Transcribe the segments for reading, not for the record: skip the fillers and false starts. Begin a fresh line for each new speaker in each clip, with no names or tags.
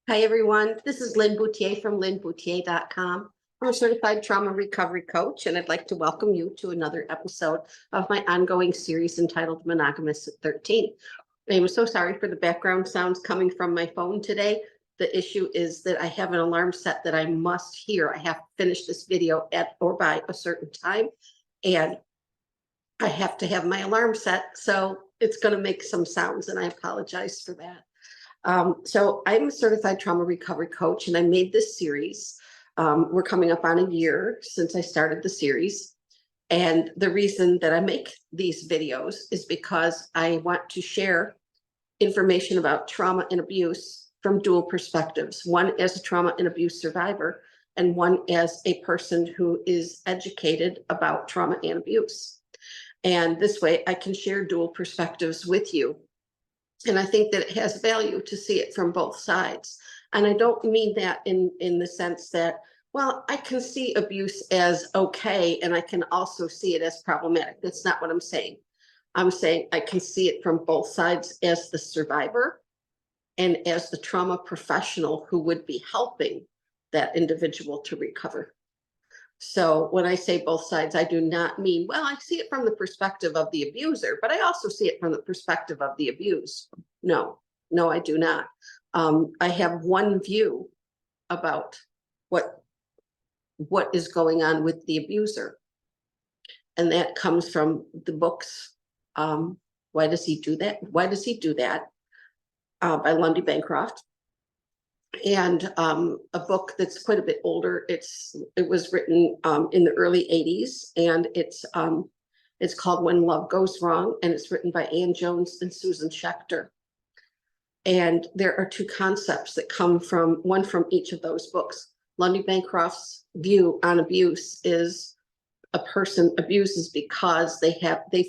Hi, everyone. This is Lin Bouthillier from linbouthillier.com. I'm a certified trauma recovery coach, and I'd like to welcome you to another episode of my ongoing series entitled Monogamous at 13. I'm so sorry for the background sounds coming from my phone today. The issue is that I have an alarm set that I must hear. I have to finish this video at or by a certain time, and I have to have my alarm set, so it's going to make some sounds, and I apologize for that. So I'm a certified trauma recovery coach, and I made this series. We're coming up on a year since I started the series. And the reason that I make these videos is because I want to share information about trauma and abuse from dual perspectives, one as a trauma and abuse survivor, and one as a person who is educated about trauma and abuse. And this way I can share dual perspectives with you. And I think that it has value to see it from both sides. And I don't mean that in the sense that, well, I can see abuse as okay, and I can also see it as problematic. That's not what I'm saying. I'm saying I can see it from both sides as the survivor and as the trauma professional who would be helping that individual to recover. So when I say both sides, I do not mean, well, I see it from the perspective of the abuser, but I also see it from the perspective of the abused. No, I do not. I have one view about what is going on with the abuser. And that comes from the books. Why Does He Do That? Why Does He Do That? By Lundy Bancroft. And a book that's quite a bit older. It was written in the early 80s, and it's called When Love Goes Wrong, and it's written by Ann Jones and Susan Schechter. And there are two concepts that come from one from each of those books. Lundy Bancroft's view on abuse is a person abuses because they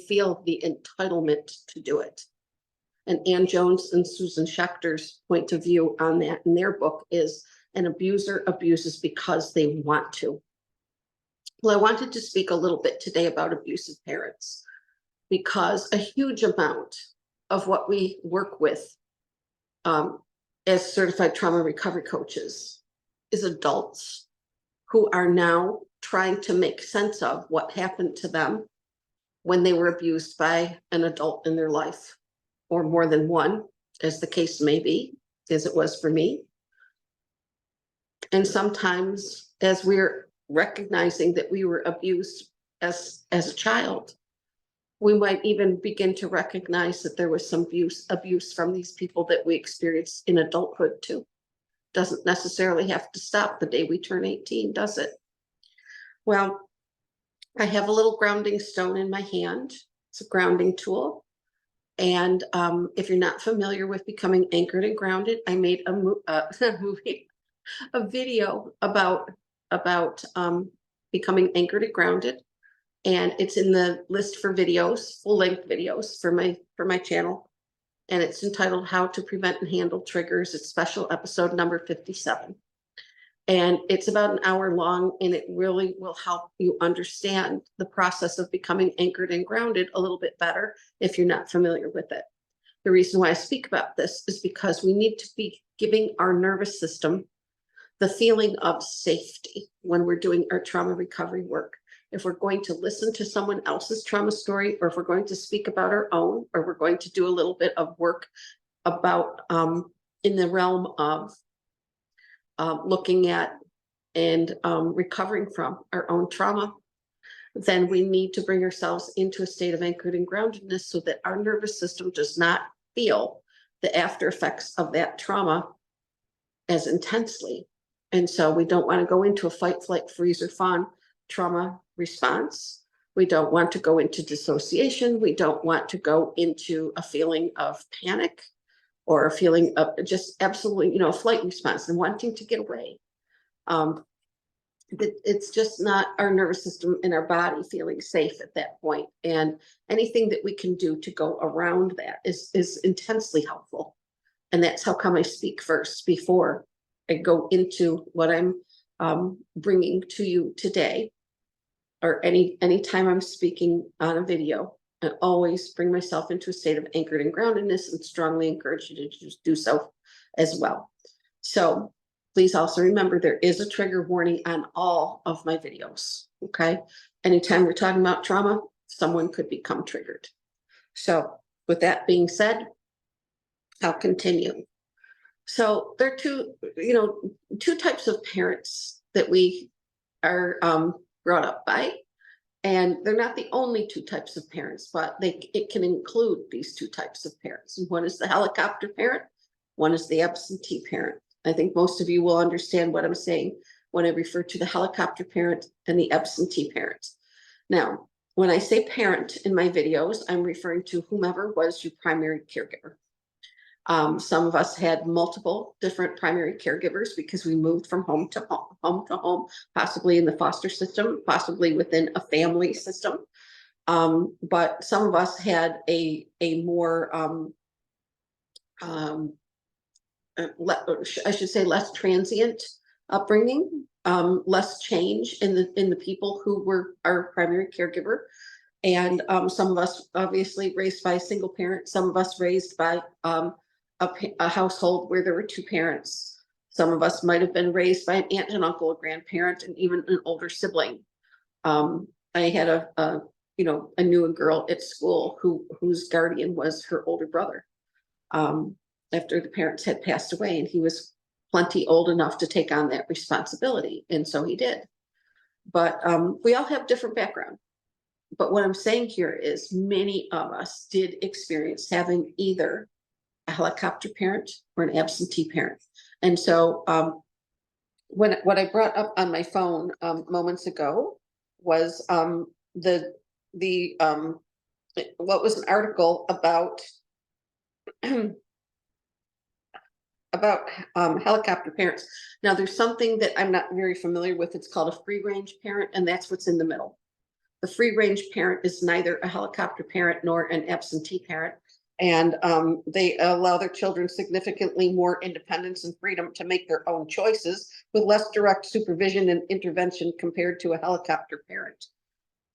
feel the entitlement to do it. And Ann Jones and Susan Schechter's point of view on that in their book is an abuser abuses because they want to. Well, I wanted to speak a little bit today about abusive parents, because a huge amount of what we work with as certified trauma recovery coaches is adults who are now trying to make sense of what happened to them when they were abused by an adult in their life, or more than one, as the case may be, as it was for me. And sometimes, as we're recognizing that we were abused as a child, we might even begin to recognize that there was some abuse from these people that we experienced in adulthood too. Doesn't necessarily have to stop the day we turn 18, does it? Well, I have a little grounding stone in my hand. It's a grounding tool. And if you're not familiar with becoming anchored and grounded, I made a video about becoming anchored and grounded, and it's in the list for videos, full-length videos for my channel, and it's entitled "How to Prevent and Handle Triggers." It's special episode number 57, and it's about an hour long, and it really will help you understand the process of becoming anchored and grounded a little bit better if you're not familiar with it. The reason why I speak about this is because we need to be giving our nervous system the feeling of safety when we're doing our trauma recovery work. If we're going to listen to someone else's trauma story, or if we're going to speak about our own, or we're going to do a little bit of work about in the realm of looking at and recovering from our own trauma, then we need to bring ourselves into a state of anchored and groundedness so that our nervous system does not feel the after effects of that trauma as intensely. And so we don't want to go into a fight, flight, freeze, or fawn trauma response. We don't want to go into dissociation. We don't want to go into a feeling of panic or a feeling of just absolutely, flight response and wanting to get away. It's just not our nervous system and our body feeling safe at that point. And anything that we can do to go around that is intensely helpful. And that's how come I speak first before I go into what I'm bringing to you today, or any time I'm speaking on a video. I always bring myself into a state of anchored and groundedness, and strongly encourage you to do so as well. So please also remember there is a trigger warning on all of my videos, okay? Anytime we're talking about trauma, someone could become triggered. So with that being said, I'll continue. So there are two types of parents that we are brought up by. And they're not the only two types of parents, but it can include these two types of parents. And one is the helicopter parent, one is the absentee parent. I think most of you will understand what I'm saying when I refer to the helicopter parent and the absentee parent. Now, when I say parent in my videos, I'm referring to whomever was your primary caregiver. Some of us had multiple different primary caregivers because we moved from home to home, possibly in the foster system, possibly within a family system. But some of us had a more, I should say, less transient upbringing, less change in the people who were our primary caregiver. And some of us obviously raised by a single parent, some of us raised by a household where there were two parents. Some of us might have been raised by an aunt and uncle, a grandparent, and even an older sibling. I had I knew a girl at school whose guardian was her older brother after the parents had passed away, and he was plenty old enough to take on that responsibility, and so he did. But we all have different background. But what I'm saying here is many of us did experience having either a helicopter parent or an absentee parent. And so what I brought up on my phone moments ago was what was an article about helicopter parents. Now there's something that I'm not very familiar with. It's called a free range parent, and that's what's in the middle. The free range parent is neither a helicopter parent nor an absentee parent. And they allow their children significantly more independence and freedom to make their own choices with less direct supervision and intervention compared to a helicopter parent.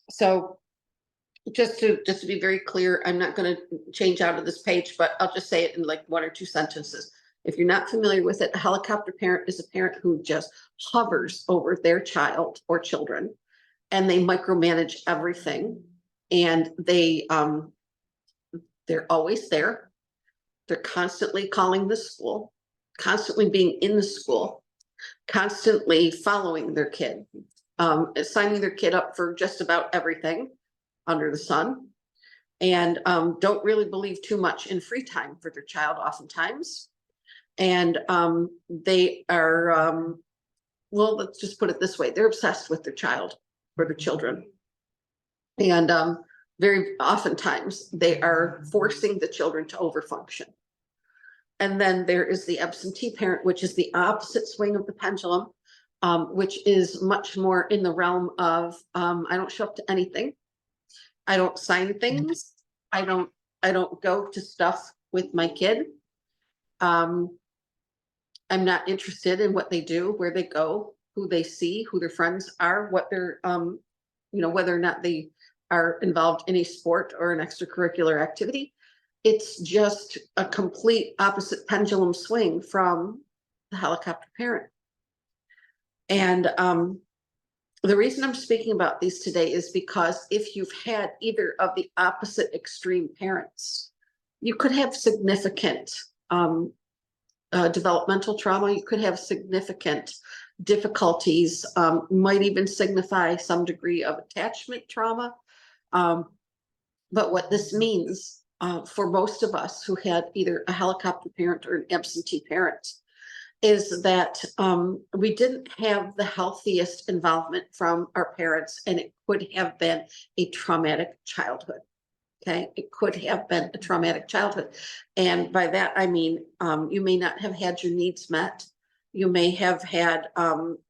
So just to be very clear, I'm not going to change out of this page, but I'll just say it in like one or two sentences. If you're not familiar with it, a helicopter parent is a parent who just hovers over their child or children, and they micromanage everything, and they're always there. They're constantly calling the school, constantly being in the school, constantly following their kid, signing their kid up for just about everything under the sun, and don't really believe too much in free time for their child oftentimes. And they are, well, let's just put it this way, they're obsessed with their child or their children. And very oftentimes they are forcing the children to overfunction. And then there is the absentee parent, which is the opposite swing of the pendulum, which is much more in the realm of I don't show up to anything. I don't sign things. I don't go to stuff with my kid. I'm not interested in what they do, where they go, who they see, who their friends are, what they're whether or not they are involved in a sport or an extracurricular activity. It's just a complete opposite pendulum swing from the helicopter parent. And the reason I'm speaking about these today is because if you've had either of the opposite extreme parents, you could have significant developmental trauma. You could have significant difficulties, might even signify some degree of attachment trauma. But what this means for most of us who had either a helicopter parent or an absentee parent is that we didn't have the healthiest involvement from our parents, and it could have been a traumatic childhood. Okay, it could have been a traumatic childhood. And by that, I mean, you may not have had your needs met. You may have had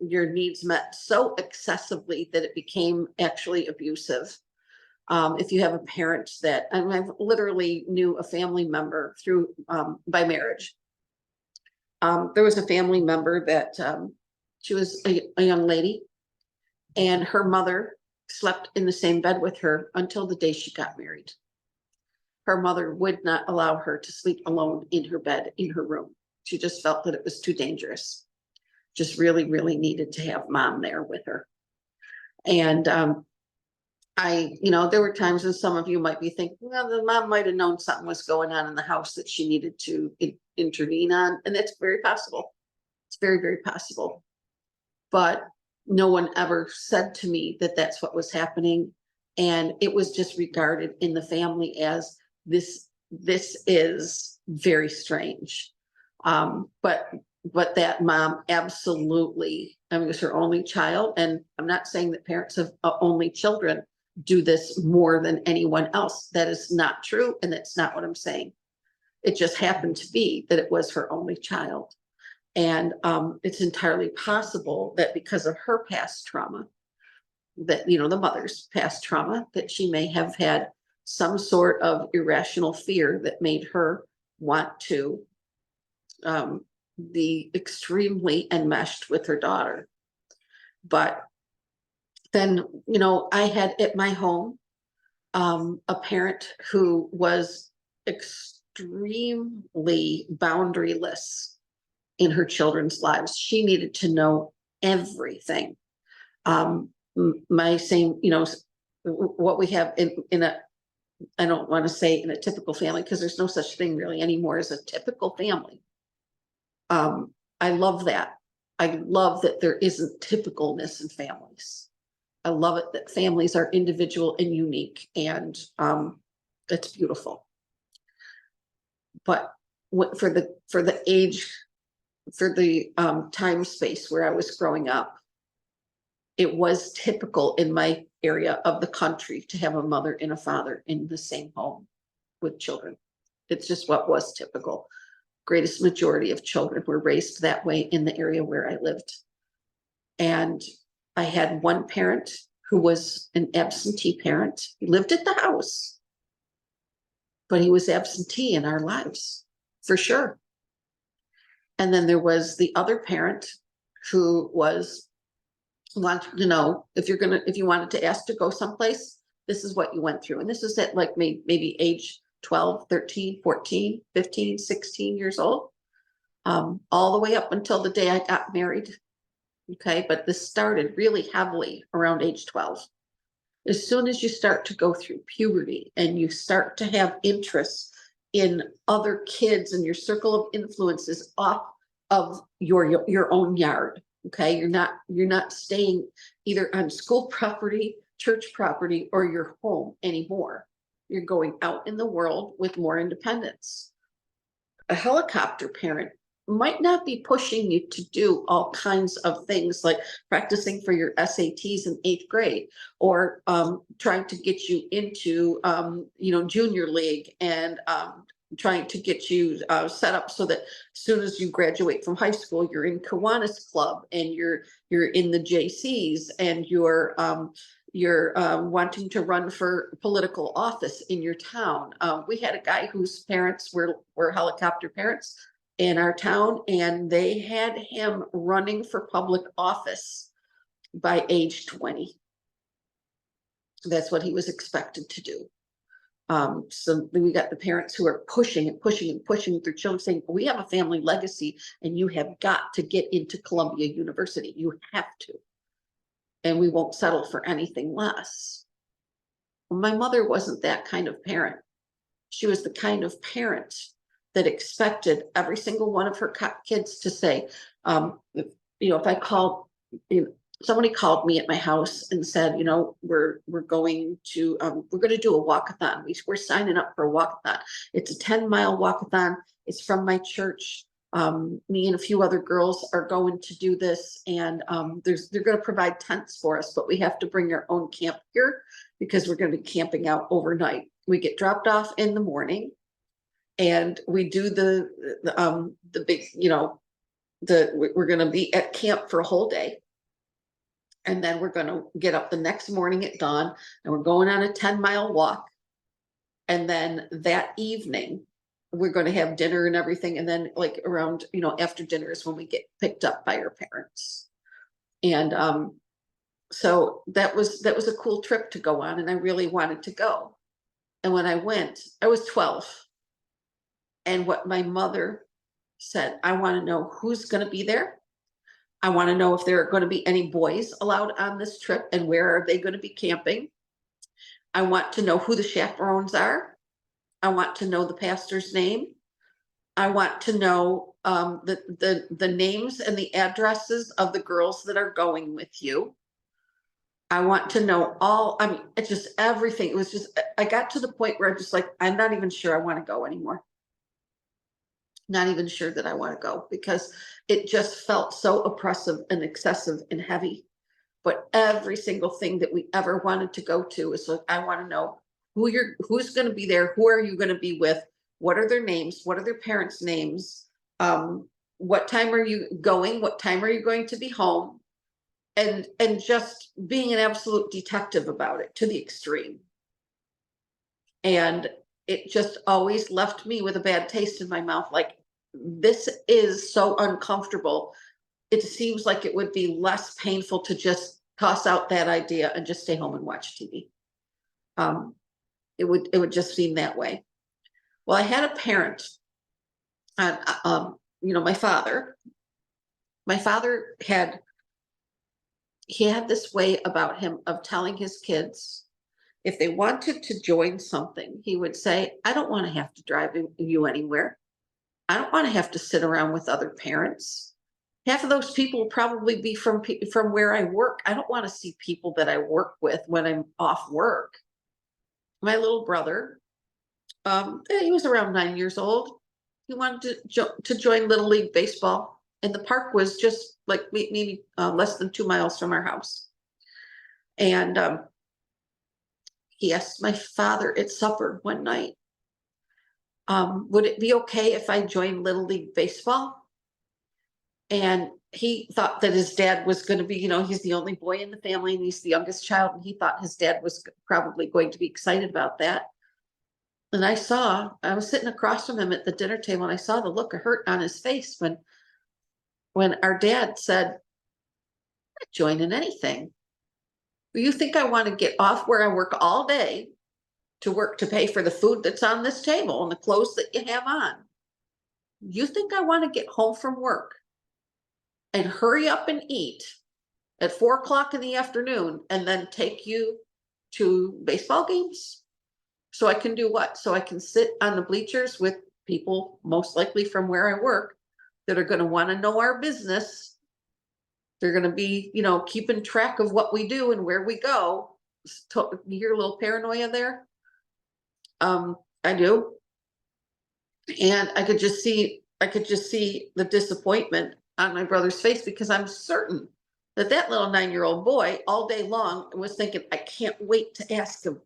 your needs met so excessively that it became actually abusive. If you have a parent that, and I've literally knew a family member through by marriage. There was a family member that she was a young lady, and her mother slept in the same bed with her until the day she got married. Her mother would not allow her to sleep alone in her bed in her room. She just felt that it was too dangerous. Just really, really needed to have mom there with her. And there were times when some of you might be thinking, well, the mom might have known something was going on in the house that she needed to intervene on. And that's very possible. It's very, very possible. But no one ever said to me that that's what was happening. And it was just regarded in the family as this is very strange. But that mom absolutely, I mean, it was her only child. And I'm not saying that parents of only children do this more than anyone else. That is not true. And that's not what I'm saying. It just happened to be that it was her only child. And it's entirely possible that because of her past trauma, that, the mother's past trauma, that she may have had some sort of irrational fear that made her want to be extremely enmeshed with her daughter. But then, I had at my home a parent who was extremely boundaryless in her children's lives. She needed to know everything. My same, what we have in a, I don't want to say in a typical family, because there's no such thing really anymore as a typical family. I love that. I love that there isn't typicalness in families. I love it that families are individual and unique, and it's beautiful. But for the age, for the time space where I was growing up, it was typical in my area of the country to have a mother and a father in the same home with children. It's just what was typical. Greatest majority of children were raised that way in the area where I lived. And I had one parent who was an absentee parent. He lived at the house, but he was absentee in our lives, for sure. And then there was the other parent who wanted to know if you wanted to ask to go someplace, this is what you went through. And this is at like maybe age 12, 13, 14, 15, 16 years old, all the way up until the day I got married. Okay, but this started really heavily around age 12. As soon as you start to go through puberty and you start to have interests in other kids and your circle of influences off of your own yard. Okay, you're not staying either on school property, church property, or your home anymore. You're going out in the world with more independence. A helicopter parent might not be pushing you to do all kinds of things like practicing for your SATs in 8th grade, or trying to get you into junior league, and trying to get you set up so that as soon as you graduate from high school, you're in Kiwanis Club, and you're in the JCs, and you're wanting to run for political office in your town. We had a guy whose parents were helicopter parents in our town, and they had him running for public office by age 20. That's what he was expected to do. So we got the parents who are pushing and pushing and pushing their children, saying, we have a family legacy and you have got to get into Columbia University. You have to. And we won't settle for anything less. Well, my mother wasn't that kind of parent. She was the kind of parent that expected every single one of her kids to say, if I called, somebody called me at my house and said, we're going to do a walkathon. We're signing up for a walkathon. It's a 10-mile walkathon. It's from my church. Me and a few other girls are going to do this, and they're going to provide tents for us, but we have to bring our own camp gear because we're going to be camping out overnight. We get dropped off in the morning, and we do the big, we're going to be at camp for a whole day. And then we're going to get up the next morning at dawn, and we're going on a 10-mile walk. And then that evening, we're going to have dinner and everything. And then like around, after dinner is when we get picked up by our parents. And so that was a cool trip to go on. And I really wanted to go. And when I went, I was 12. And what my mother said, I want to know who's going to be there. I want to know if there are going to be any boys allowed on this trip and where are they going to be camping. I want to know who the chaperones are. I want to know the pastor's name. I want to know the names and the addresses of the girls that are going with you. I want to know all, I mean, it's just everything. It was just, I got to the point where I'm just like, I'm not even sure I want to go anymore. Not even sure that I want to go because it just felt so oppressive and excessive and heavy. But every single thing that we ever wanted to go to is like, I want to know who's going to be there. Who are you going to be with? What are their names? What are their parents' names? What time are you going? What time are you going to be home? And just being an absolute detective about it to the extreme. And it just always left me with a bad taste in my mouth. Like, this is so uncomfortable. It seems like it would be less painful to just toss out that idea and just stay home and watch TV. It would just seem that way. Well, I had a parent, my father. My father had this way about him of telling his kids, if they wanted to join something, he would say, I don't want to have to drive you anywhere. I don't want to have to sit around with other parents. Half of those people will probably be from where I work. I don't want to see people that I work with when I'm off work. My little brother, he was around 9 years old. He wanted to join Little League baseball. And the park was just like maybe less than 2 miles from our house. And he asked my father at supper one night, would it be okay if I joined Little League baseball? And he thought that his dad was going to be, he's the only boy in the family and he's the youngest child. And he thought his dad was probably going to be excited about that. And I was sitting across from him at the dinner table and I saw the look of hurt on his face when our dad said, I'm not joining anything. You think I want to get off where I work all day to work to pay for the food that's on this table and the clothes that you have on? You think I want to get home from work and hurry up and eat at 4 o'clock in the afternoon and then take you to baseball games? So I can do what? So I can sit on the bleachers with people most likely from where I work that are going to want to know our business. They're going to be, keeping track of what we do and where we go. You hear a little paranoia there? I do. And I could just see the disappointment on my brother's face because I'm certain that little 9-year-old boy all day long was thinking, I can't wait to ask him.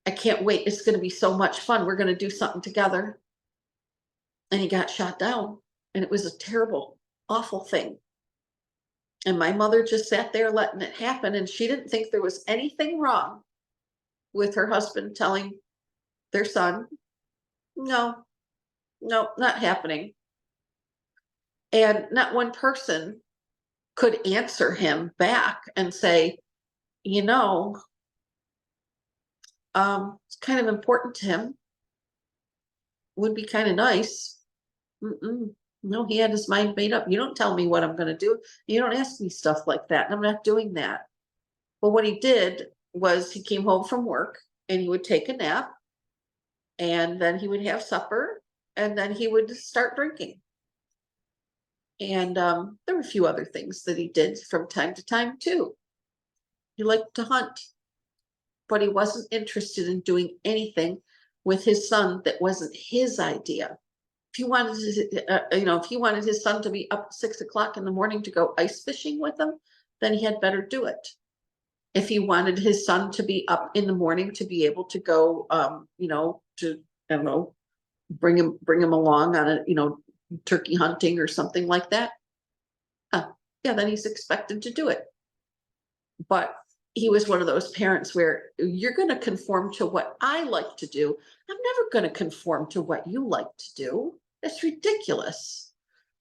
I can't wait. It's going to be so much fun. We're going to do something together. And he got shot down. And it was a terrible, awful thing. And my mother just sat there letting it happen. And she didn't think there was anything wrong with her husband telling their son, no, not happening. And not one person could answer him back and say, it's kind of important to him. Would be kind of nice. No, he had his mind made up. You don't tell me what I'm going to do. You don't ask me stuff like that. And I'm not doing that. But what he did was he came home from work and he would take a nap and then he would have supper and then he would start drinking. And there were a few other things that he did from time to time too. He liked to hunt, but he wasn't interested in doing anything with his son that wasn't his idea. If he wanted his son to be up at 6 o'clock in the morning to go ice fishing with him, then he had better do it. If he wanted his son to be up in the morning to be able to go, bring him along on a, turkey hunting or something like that. Then he's expected to do it. But he was one of those parents where you're going to conform to what I like to do. I'm never going to conform to what you like to do. That's ridiculous.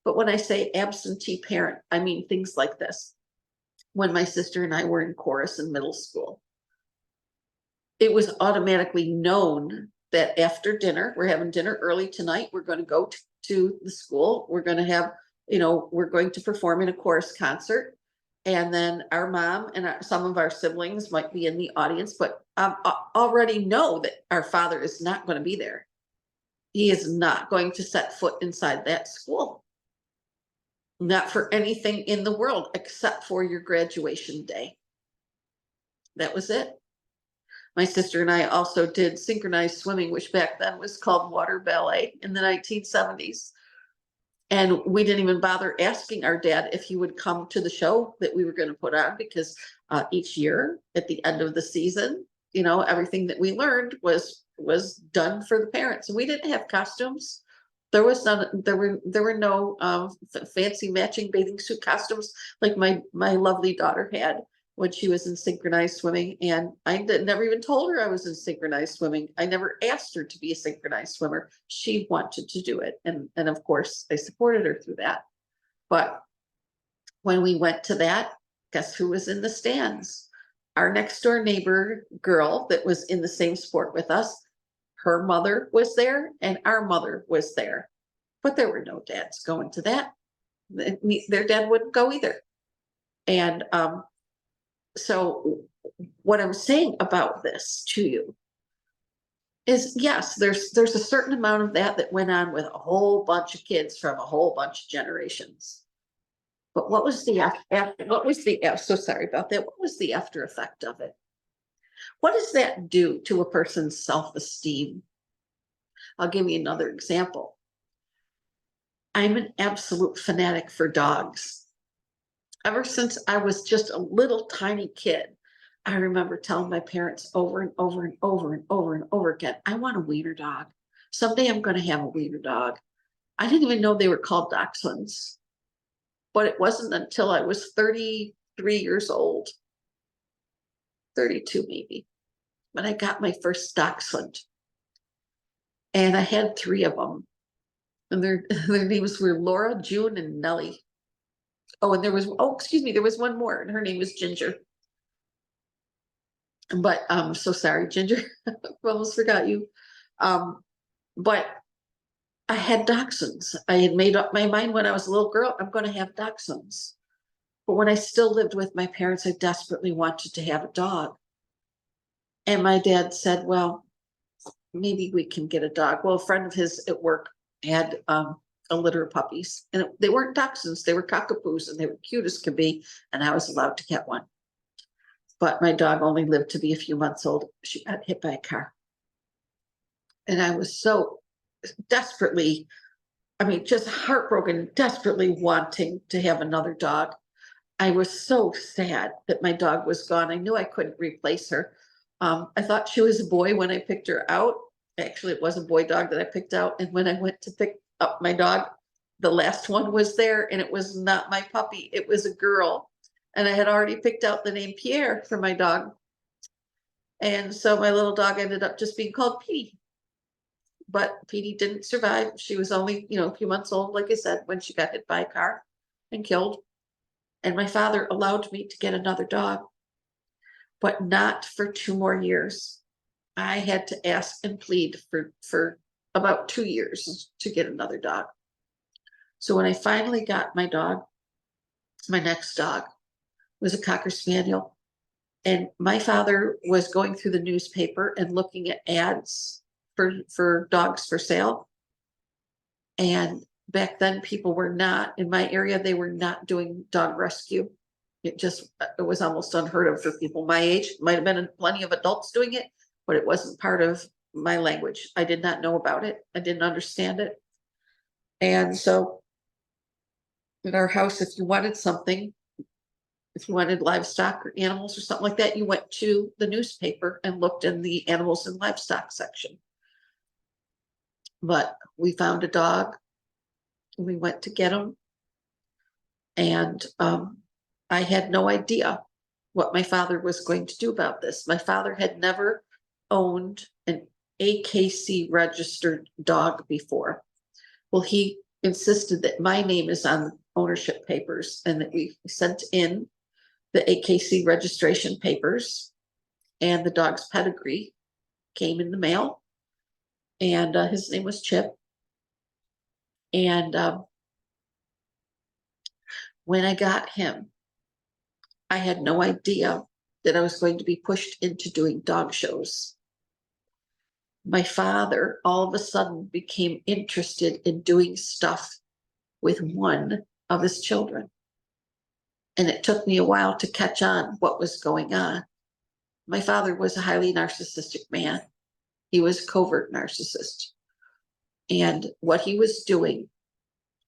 But when I say absentee parent, I mean things like this. When my sister and I were in chorus in middle school, it was automatically known that after dinner, we're having dinner early tonight, we're going to go to the school. We're going to have, we're going to perform in a chorus concert. And then our mom and some of our siblings might be in the audience, but I already know that our father is not going to be there. He is not going to set foot inside that school. Not for anything in the world except for your graduation day. That was it. My sister and I also did synchronized swimming, which back then was called water ballet in the 1970s. And we didn't even bother asking our dad if he would come to the show that we were going to put on, because each year at the end of the season, everything that we learned was done for the parents. And we didn't have costumes. There were no fancy matching bathing suit costumes like my lovely daughter had when she was in synchronized swimming. And I never even told her I was in synchronized swimming. I never asked her to be a synchronized swimmer. She wanted to do it. And of course I supported her through that. But when we went to that, guess who was in the stands? Our next door neighbor girl that was in the same sport with us. Her mother was there and our mother was there, but there were no dads going to that. Their dad wouldn't go either. And so what I'm saying about this to you is, yes, there's a certain amount of that went on with a whole bunch of kids from a whole bunch of generations. But what was the so sorry about that. What was the after effect of it? What does that do to a person's self-esteem? I'll give you another example. I'm an absolute fanatic for dogs. Ever since I was just a little tiny kid, I remember telling my parents over and over and over and over and over again, I want a wiener dog. Someday I'm going to have a wiener dog. I didn't even know they were called dachshunds. But it wasn't until I was 33 years old, 32 maybe, when I got my first dachshund. And I had 3 of them. And their names were Laura, June, and Nellie. Oh, and there was one more, and her name was Ginger. But I'm so sorry, Ginger. I almost forgot you. But I had dachshunds. I had made up my mind when I was a little girl, I'm going to have dachshunds. But when I still lived with my parents, I desperately wanted to have a dog. And my dad said, well, maybe we can get a dog. Well, a friend of his at work had a litter of puppies, and they weren't dachshunds, they were cockapoos, and they were cute as could be, and I was allowed to get one. But my dog only lived to be a few months old. She got hit by a car. And I was so desperately, just heartbroken, desperately wanting to have another dog. I was so sad that my dog was gone. I knew I couldn't replace her. I thought she was a boy when I picked her out. Actually, it was a boy dog that I picked out. And when I went to pick up my dog, the last one was there, and it was not my puppy. It was a girl. And I had already picked out the name Pierre for my dog. And so my little dog ended up just being called Petey. But Petey didn't survive. She was only, a few months old, like I said, when she got hit by a car and killed. And my father allowed me to get another dog, but not for 2 more years. I had to ask and plead for about 2 years to get another dog. So when I finally got my dog, my next dog was a Cocker Spaniel. And my father was going through the newspaper and looking at ads for dogs for sale. And back then, people were not, in my area, they were not doing dog rescue. It was almost unheard of for people my age. Might have been plenty of adults doing it, but it wasn't part of my language. I did not know about it. I didn't understand it. And so in our house, if you wanted something, if you wanted livestock or animals or something like that, you went to the newspaper and looked in the animals and livestock section. But we found a dog. We went to get him. And I had no idea what my father was going to do about this. My father had never owned an AKC registered dog before. Well, he insisted that my name is on the ownership papers and that we sent in the AKC registration papers, and the dog's pedigree came in the mail. And his name was Chip.
And when I got him, I had no idea that I was going to be pushed into doing dog shows. My father all of a sudden became interested in doing stuff with one of his children. And it took me a while to catch on what was going on. My father was a highly narcissistic man. He was a covert narcissist. And what he was doing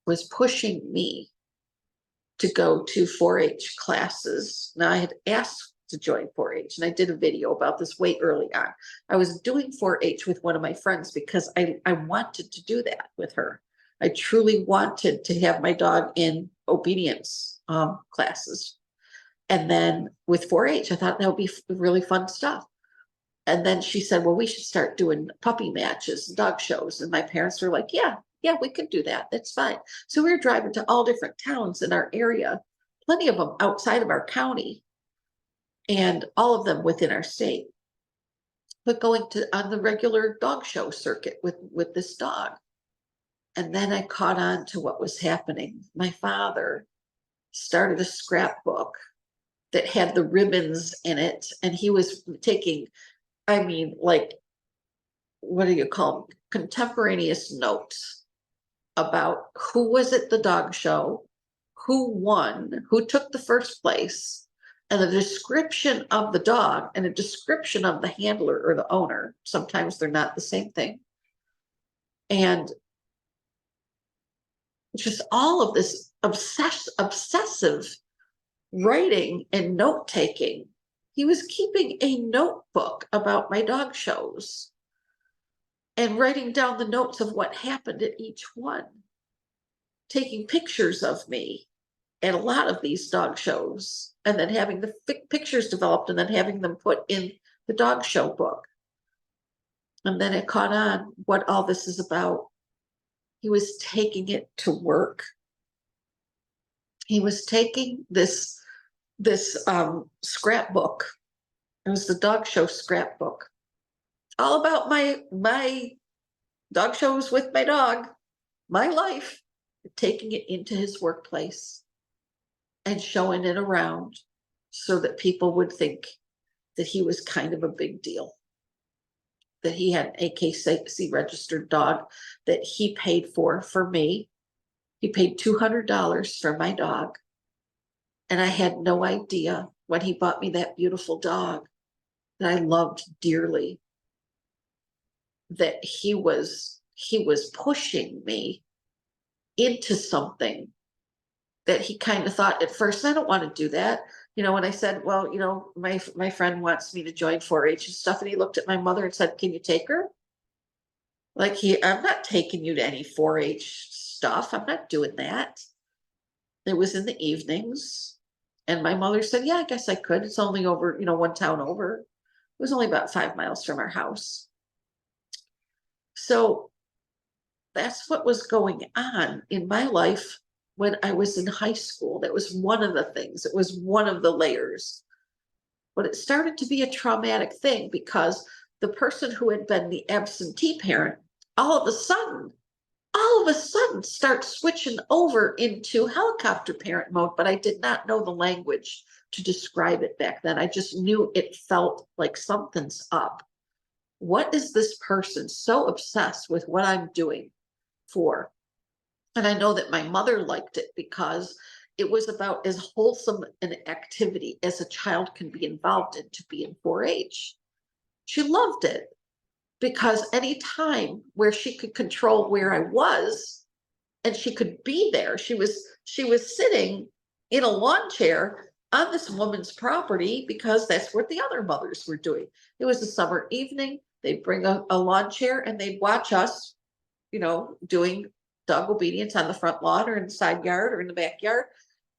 was pushing me to go to 4-H classes. Now, I had asked to join 4-H, and I did a video about this way early on. I was doing 4-H with one of my friends because I wanted to do that with her. I truly wanted to have my dog in obedience classes. And then with 4-H, I thought that would be really fun stuff. And then she said, well, we should start doing puppy matches and dog shows. And my parents were like, yeah, we could do that. That's fine. So we were driving to all different towns in our area, plenty of them outside of our county, and all of them within our state. But going to on the regular dog show circuit with this dog. And then I caught on to what was happening. My father started a scrapbook that had the ribbons in it, and he was taking, I mean, like, what do you call them? Contemporaneous notes about who was at the dog show, who won, who took the first place, and a description of the dog and a description of the handler or the owner. Sometimes they're not the same thing. And just all of this obsessive writing and note taking. He was keeping a notebook about my dog shows and writing down the notes of what happened at each one, taking pictures of me at a lot of these dog shows, and then having the pictures developed and then having them put in the dog show book. And then it caught on what all this is about. He was taking it to work. He was taking this scrapbook. It was the dog show scrapbook, all about my dog shows with my dog, my life, taking it into his workplace and showing it around so that people would think that he was kind of a big deal, that he had an AKC registered dog that he paid for me. He paid $200 for my dog. And I had no idea when he bought me that beautiful dog that I loved dearly, that he was pushing me into something that he kind of thought at first, I don't want to do that. You know, when I said, well, you know, my friend wants me to join 4-H and stuff, and he looked at my mother and said, can you take her? Like, I'm not taking you to any 4-H stuff. I'm not doing that. It was in the evenings. And my mother said, yeah, I guess I could. It's only over, you know, one town over. It was only about 5 miles from our house. So that's what was going on in my life when I was in high school. That was one of the things. It was one of the layers. But it started to be a traumatic thing because the person who had been the absentee parent, all of a sudden start switching over into helicopter parent mode, but I did not know the language to describe it back then. I just knew it felt like something's up. What is this person so obsessed with what I'm doing for? And I know that my mother liked it because it was about as wholesome an activity as a child can be involved in to be in 4-H. She loved it because any time where she could control where I was, and she could be there. She was sitting in a lawn chair on this woman's property because that's what the other mothers were doing. It was a summer evening. They'd bring a lawn chair and they'd watch us, you know, doing dog obedience on the front lawn or in the side yard or in the backyard,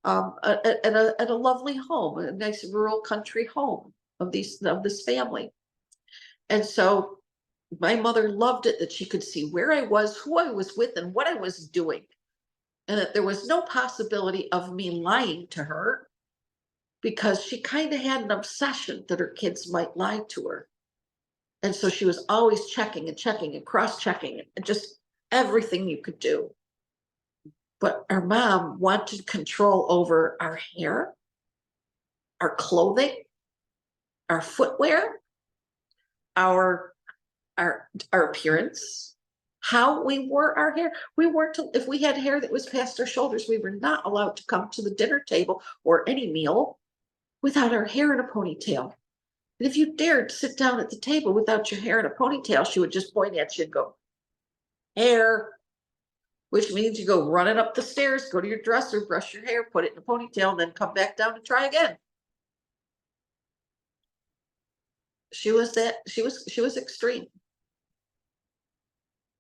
at a lovely home, a nice rural country home of this family. And so my mother loved it that she could see where I was, who I was with, and what I was doing. And that there was no possibility of me lying to her because she kind of had an obsession that her kids might lie to her. And so she was always checking and cross-checking and just everything you could do. But our mom wanted control over our hair, our clothing, our footwear, our appearance, how we wore our hair. We weren't, if we had hair that was past our shoulders, we were not allowed to come to the dinner table or any meal without our hair in a ponytail. And if you dared sit down at the table without your hair in a ponytail, she would just point at you and go, hair, which means you go running up the stairs, go to your dresser, brush your hair, put it in a ponytail, and then come back down and try again. She was extreme.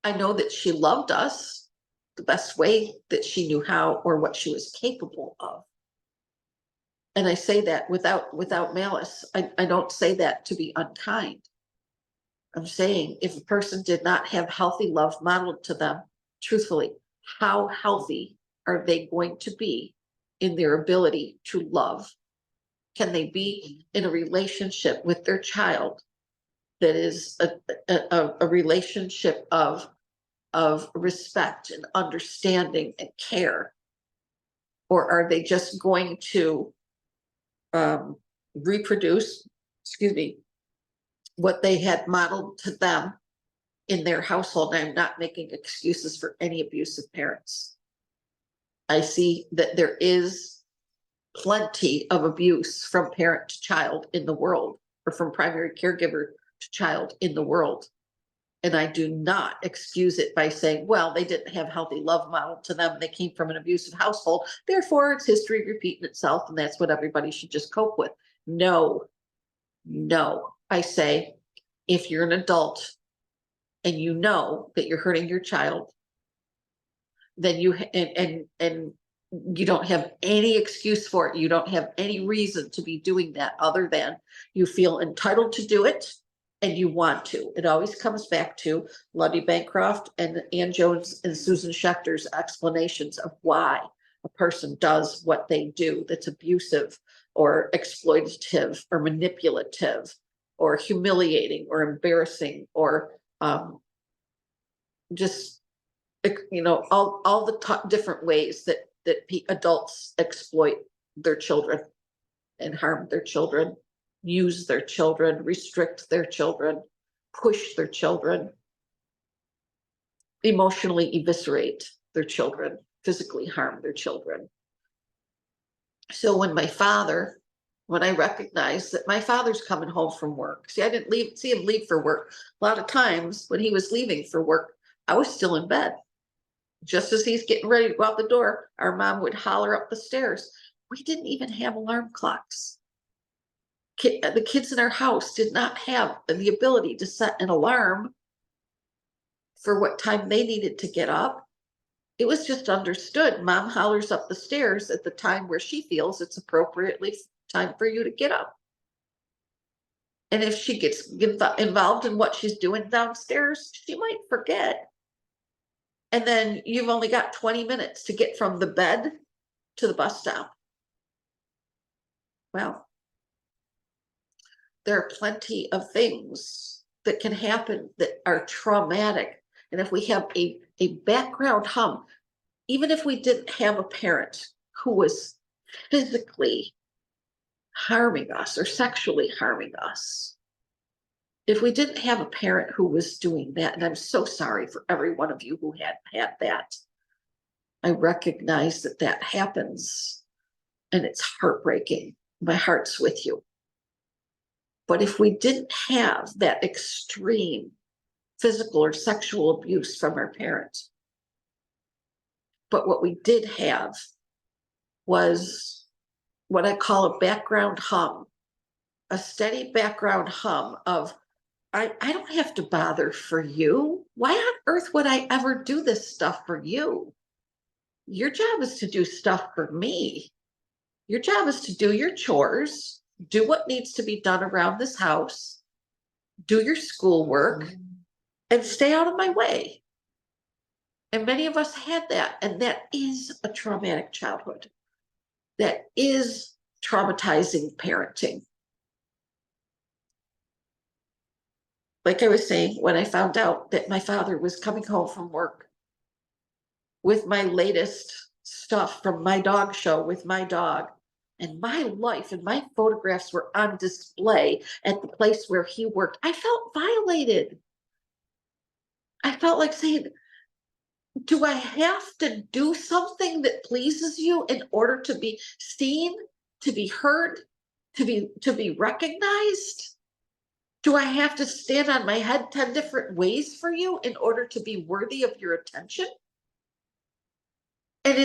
I know that she loved us the best way that she knew how or what she was capable of. And I say that without malice. I don't say that to be unkind. I'm saying if a person did not have healthy love modeled to them, truthfully, how healthy are they going to be in their ability to love? Can they be in a relationship with their child that is a relationship of respect and understanding and care? Or are they just going to reproduce, what they had modeled to them in their household? And I'm not making excuses for any abusive parents. I see that there is plenty of abuse from parent to child in the world, or from primary caregiver to child in the world. And I do not excuse it by saying, well, they didn't have healthy love modeled to them. They came from an abusive household. Therefore, it's history repeating itself. And that's what everybody should just cope with. No. I say, if you're an adult and you know that you're hurting your child, then you and you don't have any excuse for it. You don't have any reason to be doing that other than you feel entitled to do it and you want to. It always comes back to Lundy Bancroft and Ann Jones and Susan Schechter's explanations of why a person does what they do that's abusive or exploitative or manipulative or humiliating or embarrassing or just, all the different ways that adults exploit their children and harm their children, use their children, restrict their children, push their children, emotionally eviscerate their children, physically harm their children. So when I recognized that my father's coming home from work, see, I didn't see him leave for work. A lot of times when he was leaving for work, I was still in bed. Just as he's getting ready to go out the door, our mom would holler up the stairs. We didn't even have alarm clocks. The kids in our house did not have the ability to set an alarm for what time they needed to get up. It was just understood. Mom hollers up the stairs at the time where she feels it's appropriately time for you to get up. And if she gets involved in what she's doing downstairs, she might forget. And then you've only got 20 minutes to get from the bed to the bus stop. Well, there are plenty of things that can happen that are traumatic. And if we have a background hum, even if we didn't have a parent who was physically harming us or sexually harming us, if we didn't have a parent who was doing that, and I'm so sorry for every one of you who had that, I recognize that happens and it's heartbreaking. My heart's with you. But if we didn't have that extreme physical or sexual abuse from our parents, but what we did have was what I call a background hum, a steady background hum of, I don't have to bother for you. Why on earth would I ever do this stuff for you? Your job is to do stuff for me. Your job is to do your chores, do what needs to be done around this house, do your schoolwork, and stay out of my way. And many of us had that, and that is a traumatic childhood. That is traumatizing parenting. Like I was saying, when I found out that my father was coming home from work with my latest stuff from my dog show with my dog. And my life and my photographs were on display at the place where he worked. I felt violated. I felt like saying, do I have to do something that pleases you in order to be seen, to be heard, to be recognized? Do I have to stand on my head 10 different ways for you in order to be worthy of your attention? And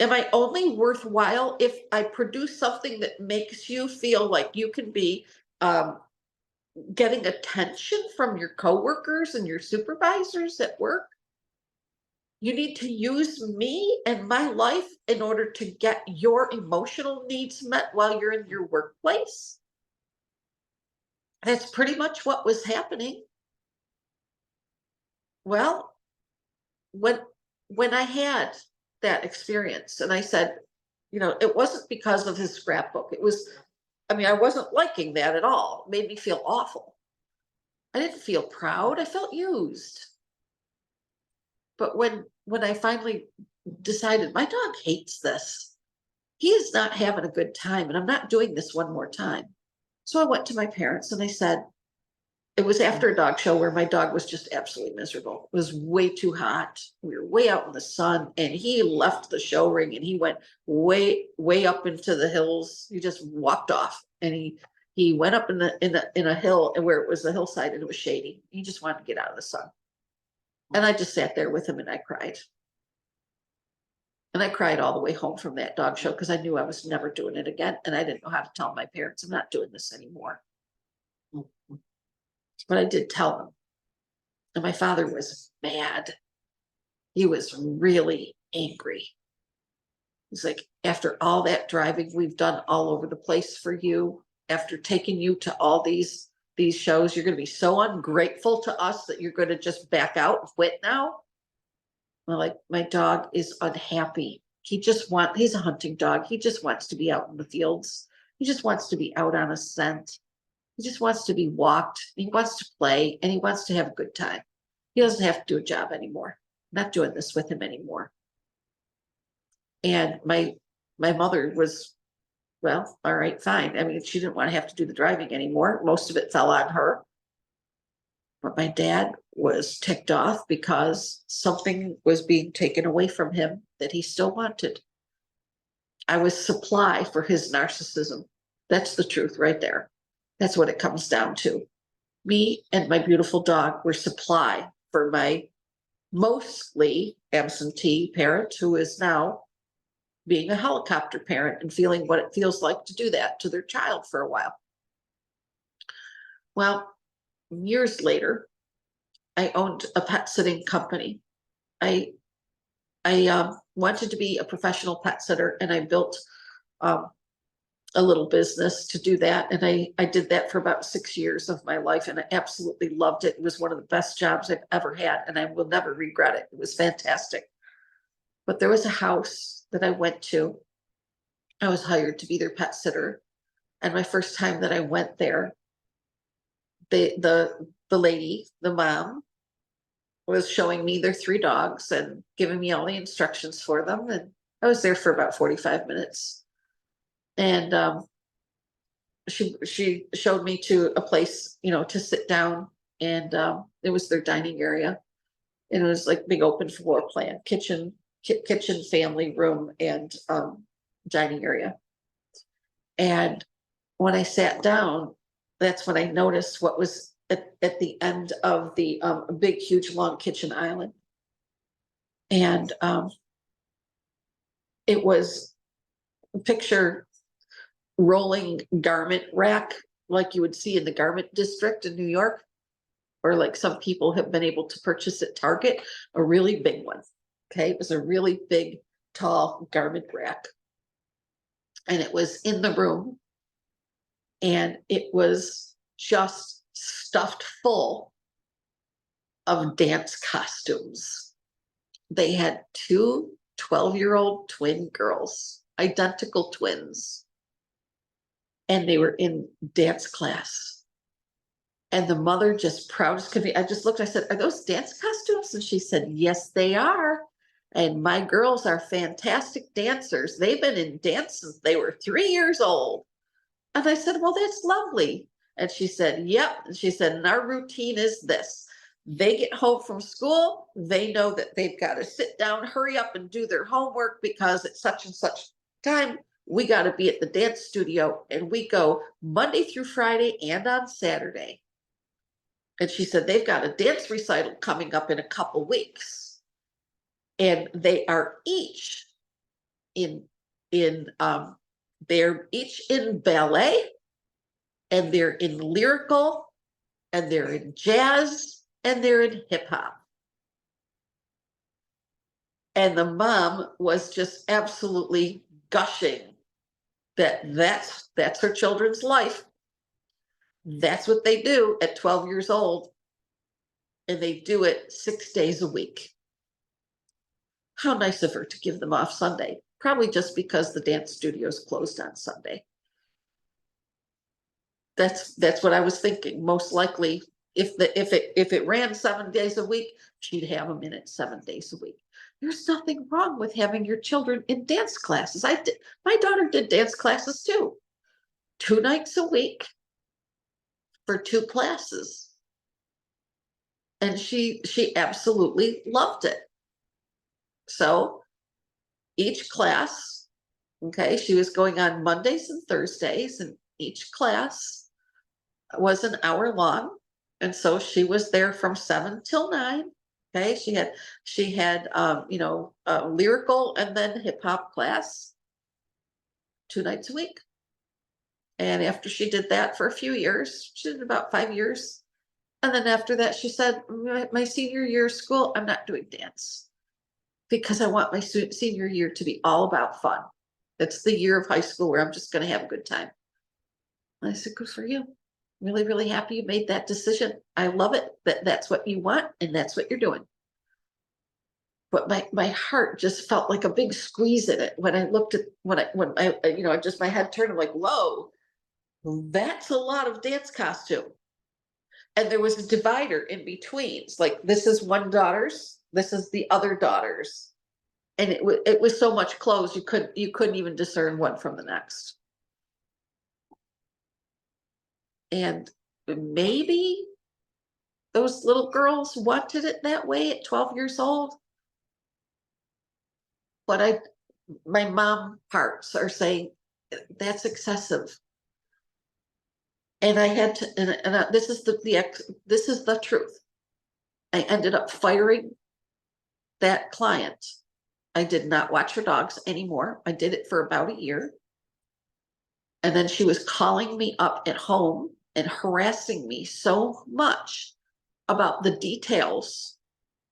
am I only worthwhile if I produce something that makes you feel like you can be getting attention from your coworkers and your supervisors at work? You need to use me and my life in order to get your emotional needs met while you're in your workplace. That's pretty much what was happening. Well, when I had that experience, and I said, it wasn't because of his scrapbook. It was, I wasn't liking that at all. It made me feel awful. I didn't feel proud. I felt used. But when I finally decided my dog hates this, he is not having a good time, and I'm not doing this one more time. So I went to my parents and I said, it was after a dog show where my dog was just absolutely miserable. It was way too hot. We were way out in the sun, and he left the show ring and he went way, way up into the hills. He just walked off, and he went up in a hill, and where it was a hillside and it was shady. He just wanted to get out of the sun. And I just sat there with him and I cried. And I cried all the way home from that dog show because I knew I was never doing it again. And I didn't know how to tell my parents, I'm not doing this anymore. But I did tell them. And my father was mad. He was really angry. He's like, after all that driving we've done all over the place for you, after taking you to all these shows, you're going to be so ungrateful to us that you're going to just back out and quit now. Well, like, my dog is unhappy. He's a hunting dog. He just wants to be out in the fields. He just wants to be out on a scent. He just wants to be walked. He wants to play, and he wants to have a good time. He doesn't have to do a job anymore. I'm not doing this with him anymore. And my mother was, well, all right, fine. She didn't want to have to do the driving anymore. Most of it fell on her. But my dad was ticked off because something was being taken away from him that he still wanted. I was supply for his narcissism. That's the truth right there. That's what it comes down to. Me and my beautiful dog were supply for my mostly absentee parent, who is now being a helicopter parent and feeling what it feels like to do that to their child for a while. Well, years later, I owned a pet sitting company. I wanted to be a professional pet sitter, and I built a little business to do that. And I did that for about 6 years of my life, and I absolutely loved it. It was one of the best jobs I've ever had, and I will never regret it. It was fantastic. But there was a house that I went to. I was hired to be their pet sitter. And my first time that I went there, the lady, the mom, was showing me their 3 dogs and giving me all the instructions for them. And I was there for about 45 minutes. And she showed me to a place, to sit down. And it was their dining area. And it was like big open floor plan, kitchen, family room, and dining area. And when I sat down, that's when I noticed what was at the end of the big, huge, long kitchen island. And it was a picture rolling garment rack like you would see in the garment district in New York, or like some people have been able to purchase at Target, a really big one. Okay, it was a really big, tall garment rack. And it was in the room, and it was just stuffed full of dance costumes. They had 2 12-year-old twin girls, identical twins, and they were in dance class. And the mother, just proud as could be, I just looked, I said, "Are those dance costumes?" And she said, "Yes, they are." And my girls are fantastic dancers. They've been in dance since they were 3 years old. And I said, well, that's lovely. And she said, yep. And she said, and our routine is this. They get home from school. They know that they've got to sit down, hurry up and do their homework because at such and such time, we got to be at the dance studio. And we go Monday through Friday and on Saturday. And she said, they've got a dance recital coming up in a couple weeks. And they are each they're each in ballet, and they're in lyrical, and they're in jazz, and they're in hip hop. And the mom was just absolutely gushing that's her children's life. That's what they do at 12 years old. And they do it 6 days a week. How nice of her to give them off Sunday. Probably just because the dance studio's closed on Sunday. That's what I was thinking. Most likely, if it ran 7 days a week, she'd have them in it 7 days a week. There's nothing wrong with having your children in dance classes. My daughter did dance classes too. 2 nights a week for 2 classes. And she absolutely loved it. So each class, okay, she was going on Mondays and Thursdays, and each class was an hour long. And so she was there from 7 till 9. Okay, she had lyrical and then hip hop class 2 nights a week. And after she did that for a few years, she did about 5 years. And then after that, she said, my senior year of school, I'm not doing dance because I want my senior year to be all about fun. That's the year of high school where I'm just going to have a good time. And I said, good for you. Really, really happy you made that decision. I love it. That's what you want, and that's what you're doing. But my heart just felt like a big squeeze in it when I looked at when I just my head turned. I'm like, whoa, that's a lot of dance costume. And there was a divider in between. It's like, this is one daughter's, this is the other daughter's. And it was so much clothes, you couldn't even discern one from the next. And maybe those little girls wanted it that way at 12 years old. But my mom parts are saying that's excessive. And I had to, and this is the truth. I ended up firing that client. I did not watch her dogs anymore. I did it for about a year. And then she was calling me up at home and harassing me so much about the details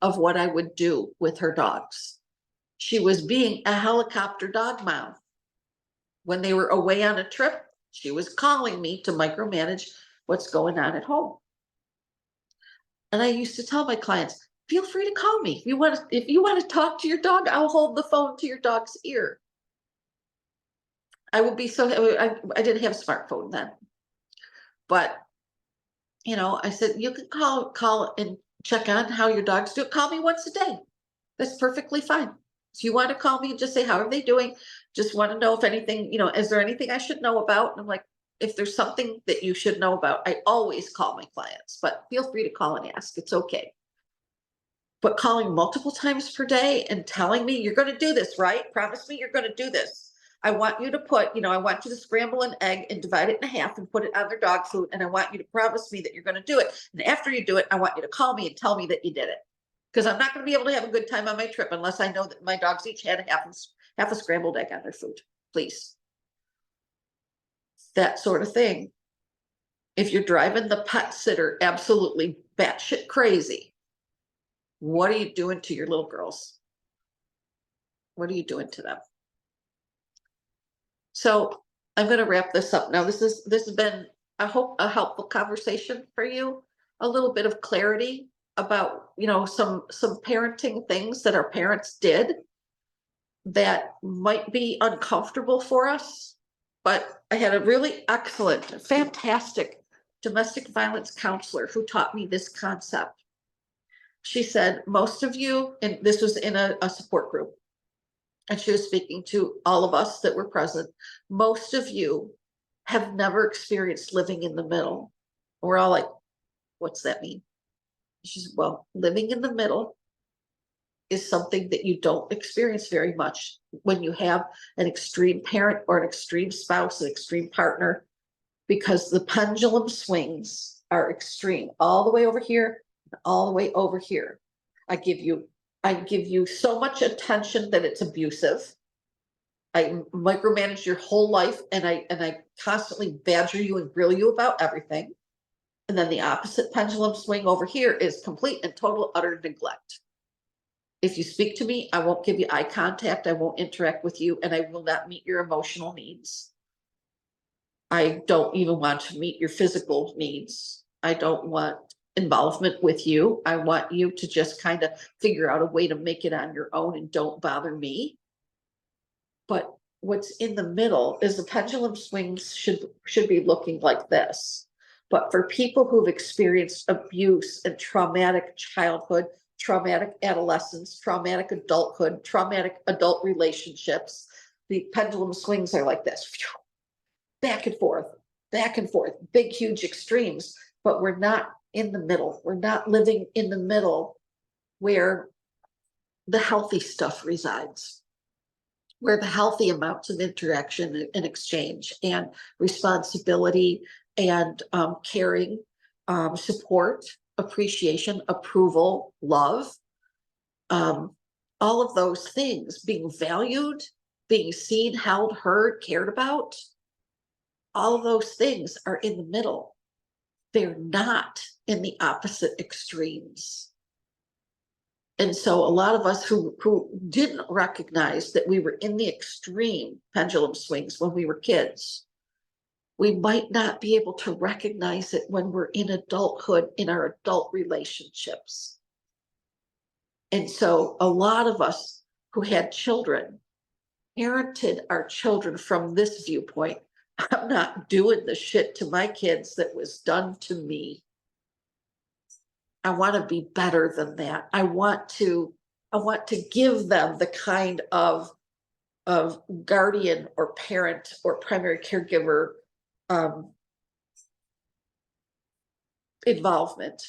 of what I would do with her dogs. She was being a helicopter dog mom. When they were away on a trip, she was calling me to micromanage what's going on at home. And I used to tell my clients, feel free to call me. If you want to talk to your dog, I'll hold the phone to your dog's ear. I would be I didn't have a smartphone then. But, I said, you can call and check on how your dogs do. Call me once a day. That's perfectly fine. If you want to call me and just say, how are they doing? Just want to know if anything, is there anything I should know about? And I'm like, if there's something that you should know about, I always call my clients, but feel free to call and ask. It's okay. But calling multiple times per day and telling me you're going to do this, right? Promise me you're going to do this. I want you to I want you to scramble an egg and divide it in half and put it on their dog food. And I want you to promise me that you're going to do it. And after you do it, I want you to call me and tell me that you did it. Because I'm not going to be able to have a good time on my trip unless I know that my dogs each had half a scrambled egg on their food. Please. That sort of thing. If you're driving the pet sitter absolutely batshit crazy, what are you doing to your little girls? What are you doing to them? So I'm going to wrap this up. Now, this has been, I hope, a helpful conversation for you, a little bit of clarity about, some parenting things that our parents did that might be uncomfortable for us. But I had a really excellent, fantastic domestic violence counselor who taught me this concept. she said, most of you, and this was in a support group, and she was speaking to all of us that were present, most of you have never experienced living in the middle. We're all like, what's that mean? She said, well, living in the middle is something that you don't experience very much when you have an extreme parent or an extreme spouse, an extreme partner, because the pendulum swings are extreme, all the way over here, all the way over here. I give you so much attention that it's abusive. I micromanage your whole life, and I constantly badger you and grill you about everything. And then the opposite pendulum swing over here is complete and total utter neglect. If you speak to me, I won't give you eye contact, I won't interact with you, and I will not meet your emotional needs. I don't even want to meet your physical needs. I don't want involvement with you. I want you to just kind of figure out a way to make it on your own and don't bother me. But what's in the middle is the pendulum swings should be looking like this. But for people who've experienced abuse and traumatic childhood, traumatic adolescence, traumatic adulthood, traumatic adult relationships, the pendulum swings are like this, back and forth, big, huge extremes, but we're not in the middle. We're not living in the middle where the healthy stuff resides, where the healthy amounts of interaction and exchange and responsibility and caring, support, appreciation, approval, love, all of those things, being valued, being seen, held, heard, cared about, all of those things are in the middle. They're not in the opposite extremes. And so a lot of us who didn't recognize that we were in the extreme pendulum swings when we were kids, we might not be able to recognize it when we're in adulthood, in our adult relationships. And so a lot of us who had children parented our children from this viewpoint. I'm not doing the shit to my kids that was done to me. I want to be better than that. I want to give them the kind of guardian or parent or primary caregiver involvement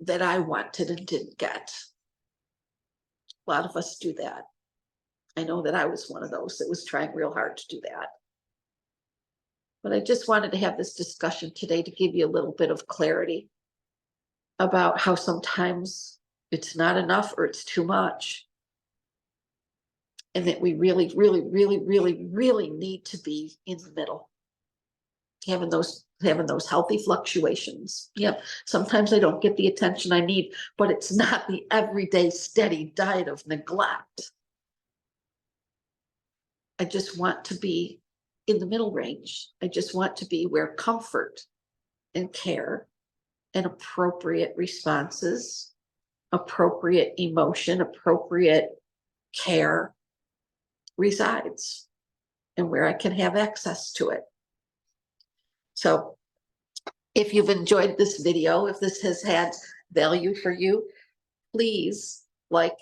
that I wanted and didn't get. A lot of us do that. I know that I was one of those that was trying real hard to do that. But I just wanted to have this discussion today to give you a little bit of clarity about how sometimes it's not enough or it's too much. And that we really, really, really, really, really need to be in the middle. Having those healthy fluctuations. Yep. Sometimes I don't get the attention I need, but it's not the everyday steady diet of neglect. I just want to be in the middle range. I just want to be where comfort and care and appropriate responses, appropriate emotion, appropriate care resides, and where I can have access to it. So if you've enjoyed this video, if this has had value for you, please like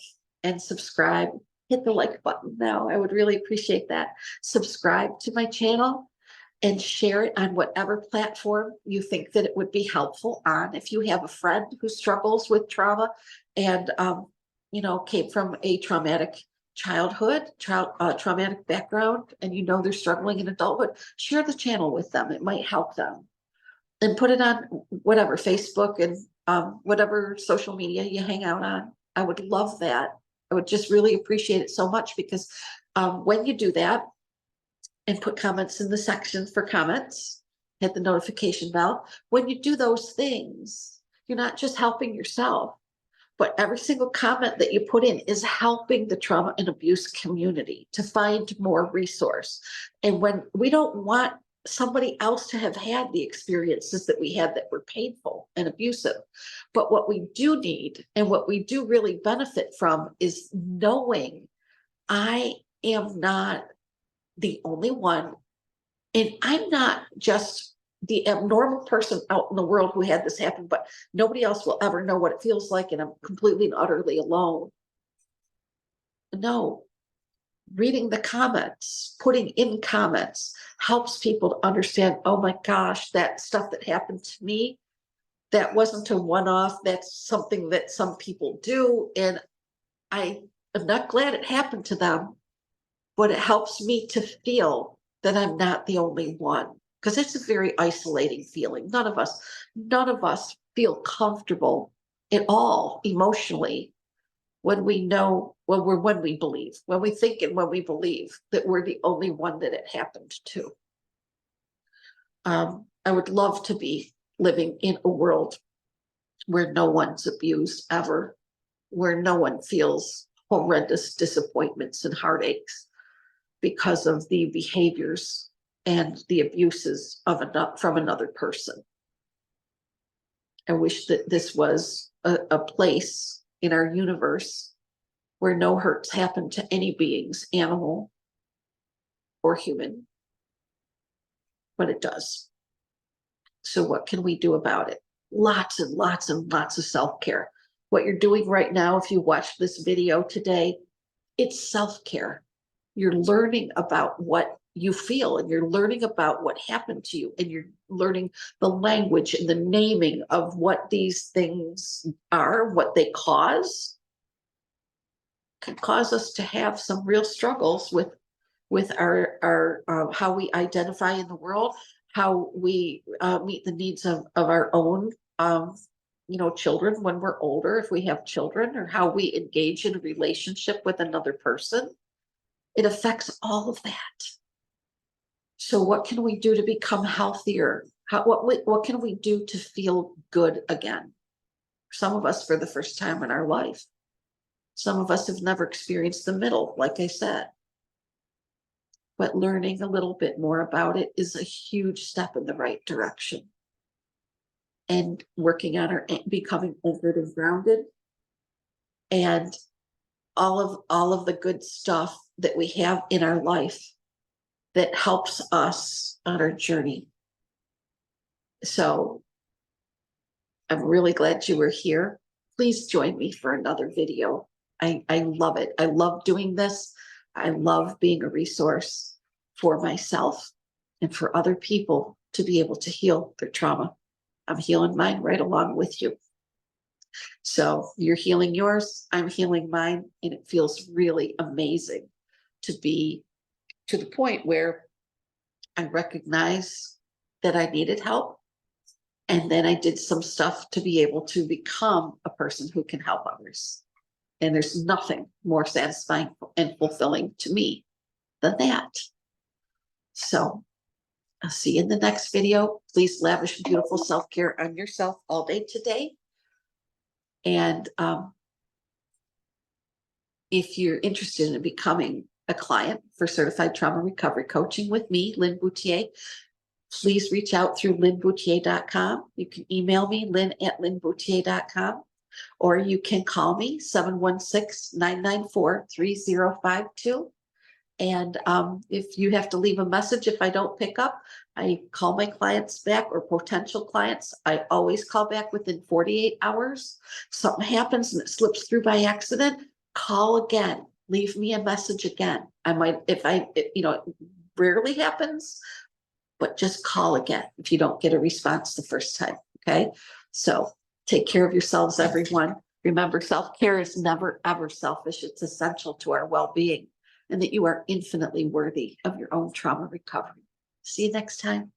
and subscribe. Hit the like button now. I would really appreciate that. Subscribe to my channel and share it on whatever platform you think that it would be helpful on. If you have a friend who struggles with trauma and came from a traumatic childhood, traumatic background, and they're struggling in adulthood, share the channel with them. It might help them. And put it on whatever, Facebook and whatever social media you hang out on. I would love that. I would just really appreciate it so much, because when you do that and put comments in the section for comments, hit the notification bell. When you do those things, you're not just helping yourself, but every single comment that you put in is helping the trauma and abuse community to find more resource. And when we don't want somebody else to have had the experiences that we had that were painful and abusive, but what we do need and what we do really benefit from is knowing I am not the only one, and I'm not just the abnormal person out in the world who had this happen, but nobody else will ever know what it feels like, and I'm completely and utterly alone. No, reading the comments, putting in comments helps people to understand, oh my gosh, that stuff that happened to me, that wasn't a one-off, that's something that some people do, and I am not glad it happened to them, but it helps me to feel that I'm not the only one, because it's a very isolating feeling. None of us feel comfortable at all emotionally when we know, when we believe, when we think and when we believe that we're the only one that it happened to. I would love to be living in a world where no one's abused ever, where no one feels horrendous disappointments and heartaches because of the behaviors and the abuses of from another person. I wish that this was a place in our universe where no hurts happen to any beings, animal or human, but it does. So what can we do about it? Lots and lots and lots of self-care. What you're doing right now, if you watch this video today, it's self-care. You're learning about what you feel, and you're learning about what happened to you, and you're learning the language and the naming of what these things are, what they cause. Can cause us to have some real struggles with our how we identify in the world, how we meet the needs of our own children when we're older, if we have children, or how we engage in a relationship with another person. It affects all of that. So what can we do to become healthier? What can we do to feel good again? Some of us for the first time in our life. Some of us have never experienced the middle, like I said. But learning a little bit more about it is a huge step in the right direction. And working on our becoming anchored and grounded, and all of the good stuff that we have in our life that helps us on our journey. So I'm really glad you were here. Please join me for another video. I love it. I love doing this. I love being a resource for myself and for other people to be able to heal their trauma. I'm healing mine right along with you. So you're healing yours, I'm healing mine, and it feels really amazing to be to the point where I recognize that I needed help. And then I did some stuff to be able to become a person who can help others. And there's nothing more satisfying and fulfilling to me than that. So I'll see you in the next video. Please lavish beautiful self-care on yourself all day today. And if you're interested in becoming a client for certified trauma recovery coaching with me, Lin Bouthillier, please reach out through linbouthillier.com. You can email me, lin@linbouthillier.com, or you can call me 716-994-3052. And if you have to leave a message, if I don't pick up, I call my clients back, or potential clients. I always call back within 48 hours. Something happens and it slips through by accident, call again, leave me a message again. I might, it rarely happens, but just call again if you don't get a response the first time. Okay. So take care of yourselves, everyone. Remember, self-care is never, ever selfish. It's essential to our well-being, and that you are infinitely worthy of your own trauma recovery. See you next time.